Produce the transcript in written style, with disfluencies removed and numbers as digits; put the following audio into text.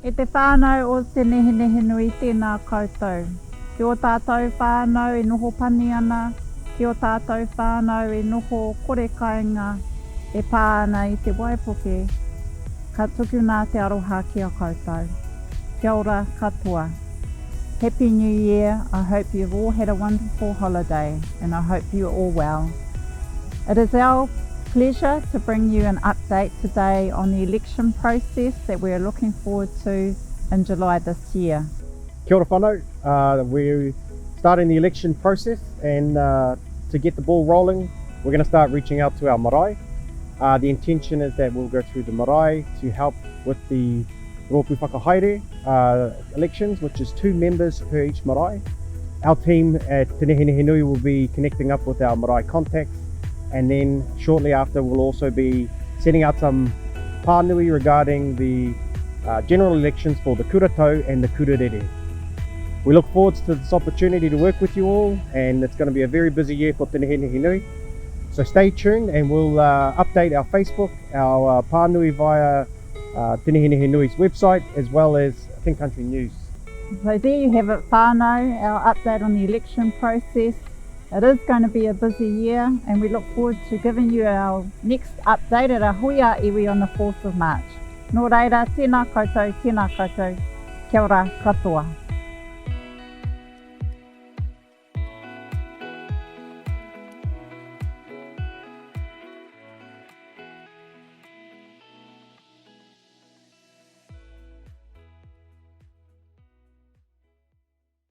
E te whānau o te nehenehe nui tēnā koutou. Ki o tātou whānau e noho pani ana, ki o tātou whānau e noho kore kāinga e pā ana i te Waipuke, ka tuku nā te aroha ki a koutou. Kia ora katoa. Happy New Year. I hope you've all had a wonderful holiday and I hope you're all well. It is our pleasure to bring you an update today on the election process that we're looking forward to in July this year. Kia ora whanau. We're starting the election process and to get the ball rolling, we're going to start reaching out to our marae. The intention is that we'll go through the marae to help with the Rōpū Whakahaere elections, which is 2 members per each marae. Our team at Te Nehenehe Nui will be connecting up with our marae contacts, and then shortly after we'll also be setting out some pānui regarding the general elections for the Kuratau and the Kurerere. We look forward to this opportunity to work with you all, and it's going to be a very busy year for Te Nehenehe Nui. So stay tuned and we'll update our Facebook, our pānui via Te Nehenehe Nui's website, as well as King Country News. So there you have it, whānau, our update on the election process. It is going to be a busy year and we look forward to giving you our next update at our Huia Iwi on the 4th of March. Nō reira, tēnā koutou, kia ora katoa.